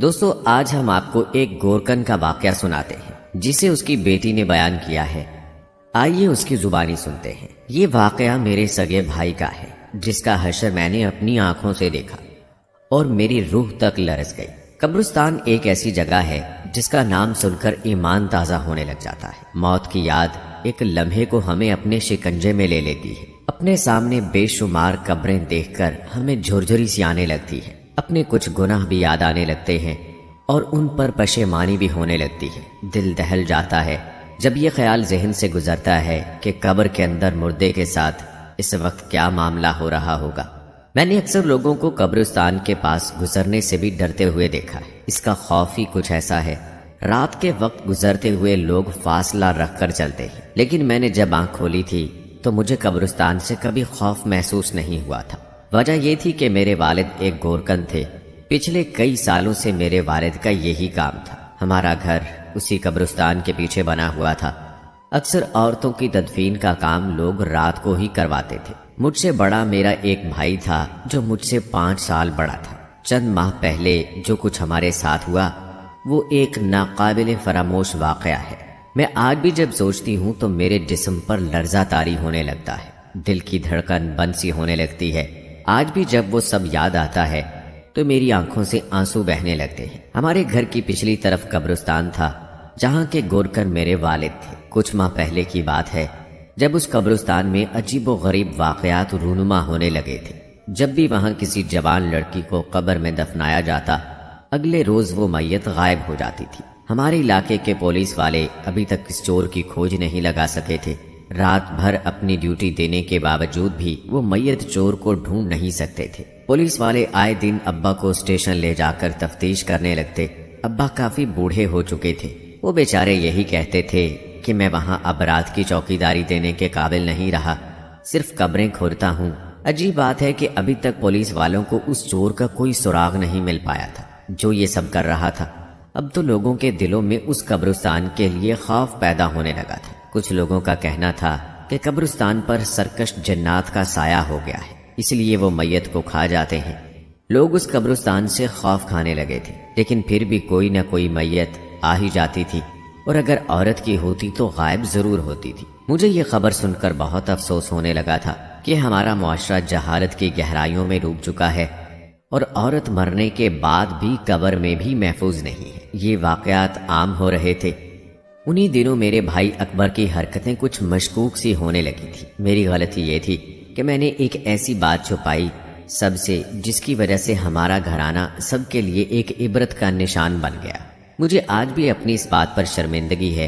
دوستو آج ہم آپ کو ایک گورکن کا واقعہ سناتے ہیں جسے اس کی بیٹی نے بیان کیا ہے۔ آئیے اس کی زبانی سنتے ہیں۔ یہ واقعہ میرے سگے بھائی کا ہے جس کا حشر میں نے اپنی آنکھوں سے دیکھا اور میری روح تک لرز گئی۔ قبرستان ایک ایسی جگہ ہے جس کا نام سن کر ایمان تازہ ہونے لگ جاتا ہے۔ موت کی یاد ایک لمحے کو ہمیں اپنے شکنجے میں لے لیتی ہے۔ اپنے سامنے بے شمار قبریں دیکھ کر ہمیں جھرجھری سی آنے لگتی ہے۔ اپنے کچھ گناہ بھی یاد آنے لگتے ہیں اور ان پر پشیمانی بھی ہونے لگتی ہے۔ دل دہل جاتا ہے جب یہ خیال ذہن سے گزرتا ہے کہ قبر کے اندر مردے کے ساتھ اس وقت کیا معاملہ ہو رہا ہوگا۔ میں نے اکثر لوگوں کو قبرستان کے پاس گزرنے سے بھی ڈرتے ہوئے دیکھا ہے۔ اس کا خوف ہی کچھ ایسا ہے۔ رات کے وقت گزرتے ہوئے لوگ فاصلہ رکھ کر چلتے ہیں، لیکن میں نے جب آنکھ کھولی تھی تو مجھے قبرستان سے کبھی خوف محسوس نہیں ہوا تھا۔ وجہ یہ تھی کہ میرے والد ایک گورکن تھے۔ پچھلے کئی سالوں سے میرے والد کا یہی کام تھا۔ ہمارا گھر اسی قبرستان کے پیچھے بنا ہوا تھا۔ اکثر عورتوں کی تدفین کا کام لوگ رات کو ہی کرواتے تھے۔ مجھ سے بڑا میرا ایک بھائی تھا جو مجھ سے 5 سال بڑا تھا۔ چند ماہ پہلے جو کچھ ہمارے ساتھ ہوا وہ ایک ناقابل فراموش واقعہ ہے۔ میں آج بھی جب سوچتی ہوں تو میرے جسم پر لرزہ طاری ہونے لگتا ہے، دل کی دھڑکن بند سی ہونے لگتی ہے۔ آج بھی جب وہ سب یاد آتا ہے تو میری آنکھوں سے آنسو بہنے لگتے ہیں۔ ہمارے گھر کی پچھلی طرف قبرستان تھا جہاں کے گورکن میرے والد تھے۔ کچھ ماہ پہلے کی بات ہے جب اس قبرستان میں عجیب و غریب واقعات رونما ہونے لگے تھے۔ جب بھی وہاں کسی جوان لڑکی کو قبر میں دفنایا جاتا، اگلے روز وہ میت غائب ہو جاتی تھی۔ ہمارے علاقے کے پولیس والے ابھی تک اس چور کی کھوج نہیں لگا سکے تھے۔ رات بھر اپنی ڈیوٹی دینے کے باوجود بھی وہ میت چور کو ڈھونڈ نہیں سکتے تھے۔ پولیس والے آئے دن ابا کو اسٹیشن لے جا کر تفتیش کرنے لگتے۔ ابا کافی بوڑھے ہو چکے تھے۔ وہ بیچارے یہی کہتے تھے کہ میں وہاں اب رات کی چوکیداری دینے کے قابل نہیں رہا، صرف قبریں کھودتا ہوں۔ عجیب بات ہے کہ ابھی تک پولیس والوں کو اس چور کا کوئی سراغ نہیں مل پایا تھا جو یہ سب کر رہا تھا۔ اب تو لوگوں کے دلوں میں اس قبرستان کے لیے خوف پیدا ہونے لگا تھا۔ کچھ لوگوں کا کہنا تھا کہ قبرستان پر سرکش جنات کا سایہ ہو گیا ہے، اس لیے وہ میت کو کھا جاتے ہیں۔ لوگ اس قبرستان سے خوف کھانے لگے تھے، لیکن پھر بھی کوئی نہ کوئی میت آ ہی جاتی تھی، اور اگر عورت کی ہوتی تو غائب ضرور ہوتی تھی۔ مجھے یہ خبر سن کر بہت افسوس ہونے لگا تھا کہ ہمارا معاشرہ جہالت کی گہرائیوں میں ڈوب چکا ہے اور عورت مرنے کے بعد بھی قبر میں بھی محفوظ نہیں ہے۔ یہ واقعات عام ہو رہے تھے۔ انہی دنوں میرے بھائی اکبر کی حرکتیں کچھ مشکوک سی ہونے لگی تھی۔ میری غلطی یہ تھی کہ میں نے ایک ایسی بات چھپائی سب سے جس کی وجہ سے ہمارا گھرانہ سب کے لیے ایک عبرت کا نشان بن گیا۔ مجھے آج بھی اپنی اس بات پر شرمندگی ہے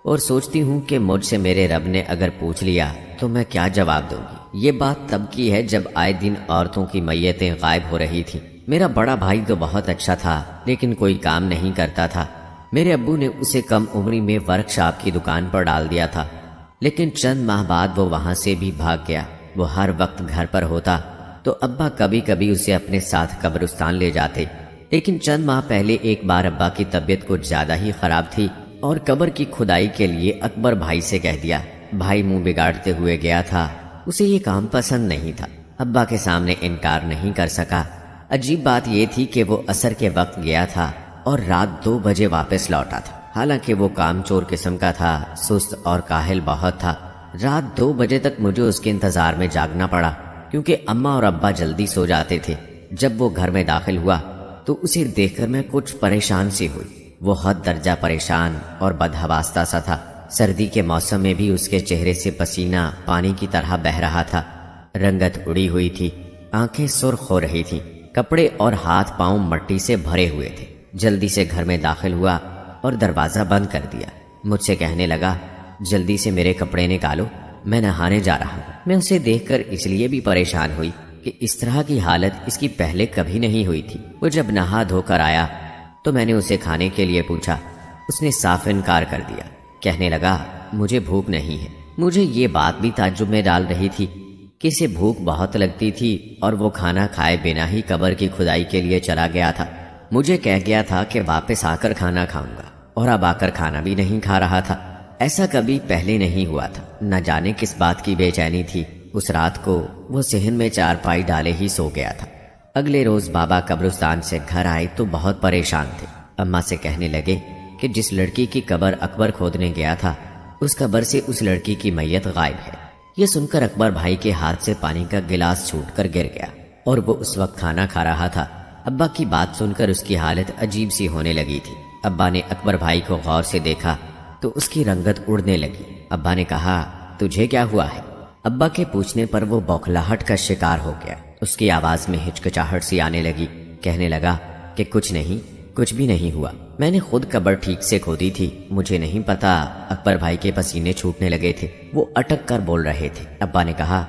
اور سوچتی ہوں کہ مجھ سے میرے رب نے اگر پوچھ لیا تو میں کیا جواب دوں گی۔ یہ بات تب کی ہے جب آئے دن عورتوں کی میتیں غائب ہو رہی تھیں۔ میرا بڑا بھائی تو بہت اچھا تھا لیکن کوئی کام نہیں کرتا تھا۔ میرے ابو نے اسے کم عمری میں ورک شاپ کی دکان پر ڈال دیا تھا، لیکن چند ماہ بعد وہ وہاں سے بھی بھاگ گیا۔ وہ ہر وقت گھر پر ہوتا تو ابا کبھی کبھی اسے اپنے ساتھ قبرستان لے جاتے، لیکن چند ماہ پہلے ایک بار ابا کی طبیعت کچھ زیادہ ہی خراب تھی اور قبر کی کھدائی کے لیے اکبر بھائی سے کہہ دیا۔ بھائی منہ بگاڑتے ہوئے گیا تھا، اسے یہ کام پسند نہیں تھا۔ ابا کے سامنے انکار نہیں کر سکا۔ عجیب بات یہ تھی کہ وہ عصر کے وقت گیا تھا اور رات 2 بجے واپس لوٹا تھا۔ حالانکہ وہ کام چور قسم کا تھا، سست اور کاہل بہت تھا۔ رات 2 بجے تک مجھے اس کے انتظار میں جاگنا پڑا کیونکہ اماں اور ابا جلدی سو جاتے تھے۔ جب وہ گھر میں داخل ہوا تو اسے دیکھ کر میں کچھ پریشان سی ہوئی۔ وہ حد درجہ پریشان اور بدحواستہ سا تھا۔ سردی کے موسم میں بھی اس کے چہرے سے پسینہ پانی کی طرح بہہ رہا تھا۔ رنگت اڑی ہوئی تھی، آنکھیں سرخ ہو رہی تھیں، کپڑے اور ہاتھ پاؤں مٹی سے بھرے ہوئے تھے۔ جلدی سے گھر میں داخل ہوا اور دروازہ بند کر دیا۔ مجھ سے کہنے لگا، جلدی سے میرے کپڑے نکالو، میں نہانے جا رہا ہوں۔ میں اسے دیکھ کر اس لیے بھی پریشان ہوئی کہ اس طرح کی حالت اس کی پہلے کبھی نہیں ہوئی تھی۔ وہ جب نہا دھو کر آیا تو میں نے اسے کھانے کے لیے پوچھا۔ اس نے صاف انکار کر دیا، کہنے لگا مجھے بھوک نہیں ہے۔ مجھے یہ بات بھی تعجب میں ڈال رہی تھی کہ اسے بھوک بہت لگتی تھی اور وہ کھانا کھائے بنا ہی قبر کی کھدائی کے لیے چلا گیا تھا۔ مجھے کہہ گیا تھا کہ واپس آ کر کھانا کھاؤں گا، اور اب آ کر کھانا بھی نہیں کھا رہا تھا۔ ایسا کبھی پہلے نہیں ہوا تھا۔ نہ جانے کس بات کی بے چینی تھی۔ اس رات کو وہ صحن میں چارپائی ڈالے ہی سو گیا تھا۔ اگلے روز بابا قبرستان سے گھر آئے تو بہت پریشان تھے۔ اماں سے کہنے لگے کہ جس لڑکی کی قبر اکبر کھودنے گیا تھا اس قبر سے اس لڑکی کی میت غائب ہے۔ یہ سن کر اکبر بھائی کے ہاتھ سے پانی کا گلاس چھوٹ کر گر گیا اور وہ اس وقت کھانا کھا رہا تھا۔ ابا کی بات سن کر اس کی حالت عجیب سی ہونے لگی تھی۔ ابا نے اکبر بھائی کو غور سے دیکھا تو اس کی رنگت اڑنے لگی۔ ابا نے کہا تجھے کیا ہوا ہے؟ ابا کے پوچھنے پر وہ بوکھلاہٹ کا شکار ہو گیا۔ اس کی آواز میں ہچکچاہٹ سی آنے لگی۔ کہنے لگا کہ کچھ نہیں، کچھ بھی نہیں ہوا، میں نے خود قبر ٹھیک سے کھودی تھی، مجھے نہیں پتا اکبر بھائی کے پسینے چھوٹنے لگے تھے، وہ اٹک کر بول رہے تھے۔ ابا نے کہا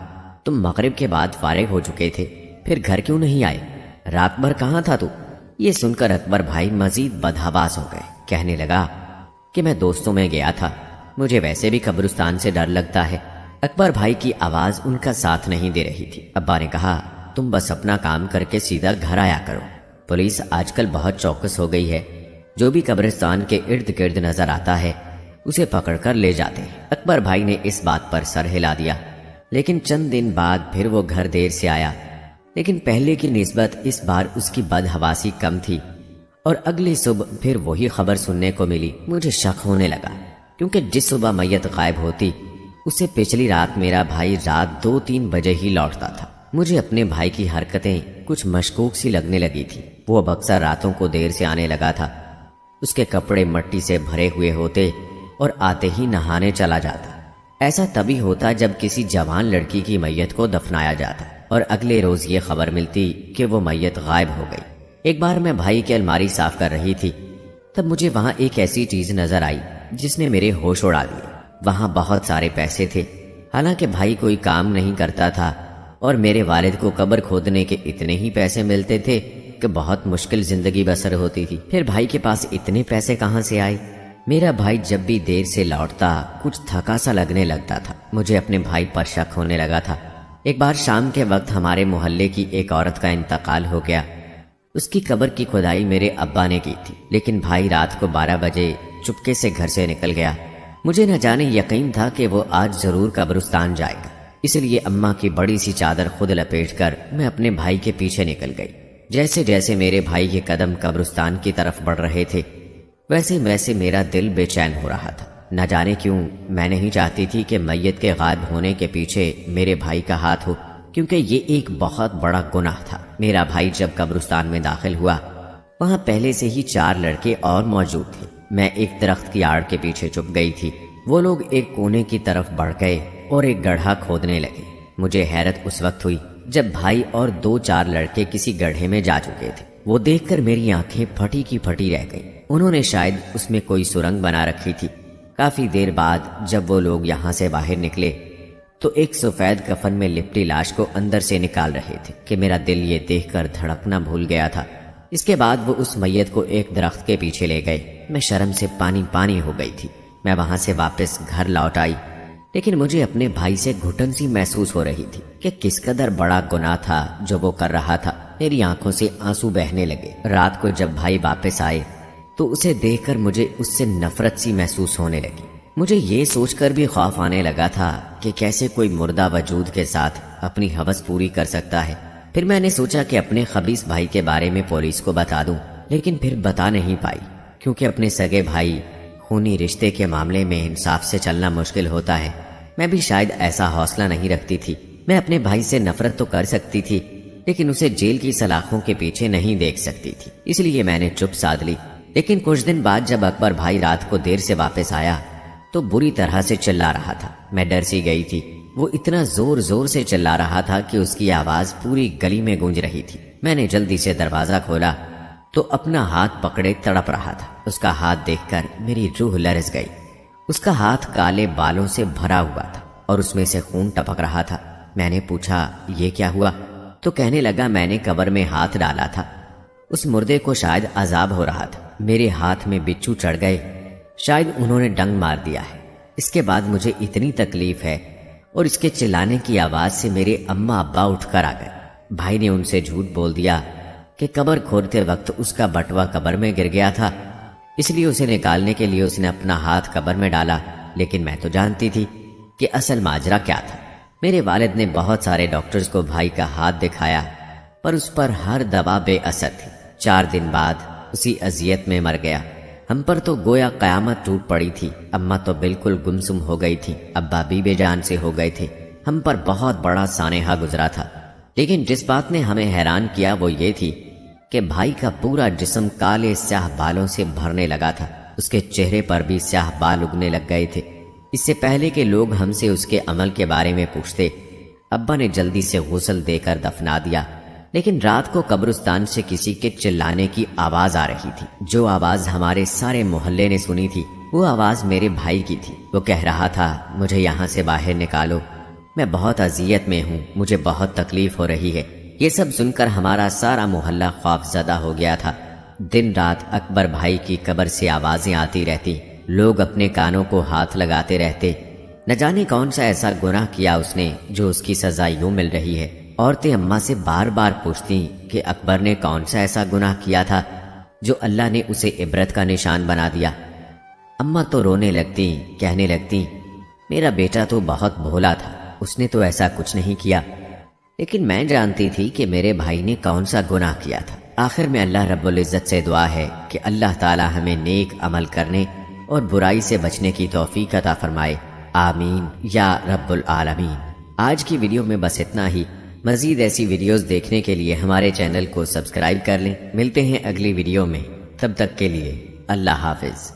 تم مغرب کے بعد فارغ ہو چکے تھے، پھر گھر کیوں نہیں آئے؟ رات بھر کہاں تھا تو؟ یہ سن کر اکبر بھائی مزید بدحواس ہو گئے۔ کہنے لگا کہ میں دوستوں میں گیا تھا، مجھے ویسے بھی قبرستان سے ڈر لگتا ہے۔ اکبر بھائی کی آواز ان کا ساتھ نہیں دے رہی تھی۔ ابا نے کہا تم بس اپنا کام کر کے سیدھا گھر آیا کرو، پولیس آج کل بہت چوکس ہو گئی ہے، جو بھی قبرستان کے ارد گرد نظر آتا ہے اسے پکڑ کر لے جاتے ہیں۔ اکبر بھائی نے اس بات پر سر ہلا دیا، لیکن چند دن بعد پھر وہ گھر دیر سے آیا، لیکن پہلے کی نسبت اس بار اس کی بدحواسی کم تھی، اور اگلی صبح پھر وہی خبر سننے کو ملی۔ مجھے شک ہونے لگا، کیونکہ جس صبح میت غائب ہوتی اس سے پچھلی رات میرا بھائی رات 2-3 بجے ہی لوٹتا تھا۔ مجھے اپنے بھائی کی حرکتیں کچھ مشکوک سی لگنے لگی تھی۔ وہ اب اکثر راتوں کو دیر سے آنے لگا تھا، اس کے کپڑے مٹی سے بھرے ہوئے ہوتے اور آتے ہی نہانے چلا جاتا۔ ایسا تبھی ہوتا جب کسی جوان لڑکی کی میت کو دفنایا جاتا اور اگلے روز یہ خبر ملتی کہ وہ میت غائب ہو گئی۔ ایک بار میں بھائی کی الماری صاف کر رہی تھی، تب مجھے وہاں ایک ایسی چیز نظر آئی جس نے میرے ہوش اڑا دیے۔ وہاں بہت سارے پیسے تھے، حالانکہ بھائی کوئی کام نہیں کرتا تھا اور میرے والد کو قبر کھودنے کے اتنے ہی پیسے ملتے تھے کہ بہت مشکل زندگی بسر ہوتی تھی۔ پھر بھائی کے پاس اتنے پیسے کہاں سے آئے؟ میرا بھائی جب بھی دیر سے لوٹتا کچھ تھکا سا لگنے لگتا تھا۔ مجھے اپنے بھائی پر شک ہونے لگا تھا۔ ایک بار شام کے وقت ہمارے محلے کی ایک عورت کا انتقال ہو گیا، اس کی قبر کی کھدائی میرے ابا نے کی تھی، لیکن بھائی رات کو 12 بجے چپکے سے گھر سے نکل گیا۔ مجھے نہ جانے یقین تھا کہ وہ آج ضرور قبرستان جائے گا، اس لیے اماں کی بڑی سی چادر خود لپیٹ کر میں اپنے بھائی کے پیچھے نکل گئی۔ جیسے جیسے میرے بھائی کے قدم قبرستان کی طرف بڑھ رہے تھے ویسے ویسے میرا دل بے چین ہو رہا تھا۔ نہ جانے کیوں میں نہیں چاہتی تھی کہ میت کے غائب ہونے کے پیچھے میرے بھائی کا ہاتھ ہو، کیونکہ یہ ایک بہت بڑا گناہ تھا۔ میرا بھائی جب قبرستان میں داخل ہوا وہاں پہلے سے ہی 4 لڑکے اور موجود تھے۔ میں ایک درخت کی آڑ کے پیچھے چھپ گئی تھی۔ وہ لوگ ایک کونے کی طرف بڑھ گئے اور ایک گڑھا کھودنے لگے۔ مجھے حیرت اس وقت ہوئی جب بھائی اور 2-4 لڑکے کسی گڑھے میں جا چکے تھے۔ وہ دیکھ کر میری آنکھیں پھٹی کی پھٹی رہ گئی۔ انہوں نے شاید اس میں کوئی سرنگ بنا رکھی تھی۔ کافی دیر بعد جب وہ لوگ یہاں سے باہر نکلے تو ایک سفید کفن میں لپٹی لاش کو اندر سے نکال رہے تھے کہ میرا دل یہ دیکھ کر دھڑکنا بھول گیا تھا۔ اس کے بعد وہ اس میت کو ایک درخت کے پیچھے لے گئے۔ میں شرم سے پانی پانی ہو گئی تھی۔ میں وہاں سے واپس گھر لوٹ آئی، لیکن مجھے اپنے بھائی سے گھٹن سی محسوس ہو رہی تھی کہ کس قدر بڑا گناہ تھا جو وہ کر رہا تھا۔ میری آنکھوں سے آنسو بہنے لگے۔ رات کو جب بھائی واپس آئے تو اسے دیکھ کر مجھے اس سے نفرت سی محسوس ہونے لگی۔ مجھے یہ سوچ کر بھی خوف آنے لگا تھا کہ کیسے کوئی مردہ وجود کے ساتھ اپنی ہوس پوری کر سکتا ہے۔ پھر میں نے سوچا کہ اپنے خبیث بھائی کے بارے میں پولیس کو بتا دوں، لیکن پھر بتا نہیں پائی، کیونکہ اپنے سگے بھائی خونی رشتے کے معاملے میں انصاف سے چلنا مشکل ہوتا ہے۔ میں بھی شاید ایسا حوصلہ نہیں رکھتی تھی۔ میں اپنے بھائی سے نفرت تو کر سکتی تھی، لیکن اسے جیل کی سلاخوں کے پیچھے نہیں دیکھ سکتی تھی، اس لیے میں نے چپ سادھ لی۔ لیکن کچھ دن بعد جب اکبر بھائی رات کو دیر سے واپس آیا تو بری طرح سے چلا رہا تھا۔ میں ڈر سی گئی تھی۔ وہ اتنا زور زور سے چلا رہا تھا کہ اس کی آواز پوری گلی میں گونج رہی تھی۔ میں نے جلدی سے دروازہ کھولا تو اپنا ہاتھ پکڑے تڑپ رہا تھا۔ اس کا ہاتھ دیکھ کر میری روح لرز گئی۔ اس کا ہاتھ کالے بالوں سے بھرا ہوا تھا اور اس میں سے خون ٹپک رہا تھا۔ میں نے پوچھا یہ کیا ہوا؟ تو کہنے لگا میں نے قبر میں ہاتھ ڈالا تھا، اس مردے کو شاید عذاب ہو رہا تھا، میرے ہاتھ میں بچھو چڑھ گئے، شاید انہوں نے ڈنگ مار دیا ہے۔ اس کے بعد مجھے اتنی تکلیف ہے، اور اس کے چلانے کی آواز سے میرے اماں ابا اٹھ کر آ گئے۔ بھائی نے ان سے جھوٹ بول دیا کہ قبر کھودتے وقت اس کا بٹوا قبر میں گر گیا تھا، اس لیے اسے نکالنے کے لیے اس نے اپنا ہاتھ قبر میں ڈالا، لیکن میں تو جانتی تھی کہ اصل ماجرا کیا تھا۔ میرے والد نے بہت سارے ڈاکٹرز کو بھائی کا ہاتھ دکھایا، پر اس پر ہر دوا بے اثر تھی۔ 4 دن بعد اسی اذیت میں مر گیا۔ ہم پر تو گویا قیامت ٹوٹ پڑی تھی۔ اماں تو بالکل گمسم ہو گئی تھی، ابا بھی بے جان سے ہو گئے تھے۔ ہم پر بہت بڑا سانحہ گزرا تھا، لیکن جس بات نے ہمیں حیران کیا وہ یہ تھی کہ بھائی کا پورا جسم کالے سیاہ بالوں سے بھرنے لگا تھا۔ اس کے چہرے پر بھی سیاہ بال اگنے لگ گئے تھے۔ اس سے پہلے کہ لوگ ہم سے اس کے عمل کے بارے میں پوچھتے، ابا نے جلدی سے غسل دے کر دفنا دیا۔ لیکن رات کو قبرستان سے کسی کے چلانے کی آواز آ رہی تھی۔ جو آواز ہمارے سارے محلے نے سنی تھی وہ آواز میرے بھائی کی تھی۔ وہ کہہ رہا تھا، مجھے یہاں سے باہر نکالو، میں بہت اذیت میں ہوں، مجھے بہت تکلیف ہو رہی ہے۔ یہ سب سن کر ہمارا سارا محلہ خوف زدہ ہو گیا تھا۔ دن رات اکبر بھائی کی قبر سے آوازیں آتی رہتی، لوگ اپنے کانوں کو ہاتھ لگاتے رہتے۔ نہ جانے کون سا ایسا گناہ کیا اس نے جو اس کی سزا یوں مل رہی ہے۔ عورتیں اماں سے بار بار پوچھتی کہ اکبر نے کون سا ایسا گناہ کیا تھا جو اللہ نے اسے عبرت کا نشان بنا دیا۔ اماں تو رونے لگتی، کہنے لگتی، میرا بیٹا تو بہت بھولا تھا، اس نے تو ایسا کچھ نہیں کیا۔ لیکن میں جانتی تھی کہ میرے بھائی نے کون سا گناہ کیا تھا۔ آخر میں اللہ رب العزت سے دعا ہے کہ اللہ تعالی ہمیں نیک عمل کرنے اور برائی سے بچنے کی توفیق عطا فرمائے، آمین یا رب العالمین۔ آج کی ویڈیو میں بس اتنا ہی۔ مزید ایسی ویڈیوز دیکھنے کے لیے ہمارے چینل کو سبسکرائب کر لیں۔ ملتے ہیں اگلی ویڈیو میں، تب تک کے لیے اللہ حافظ۔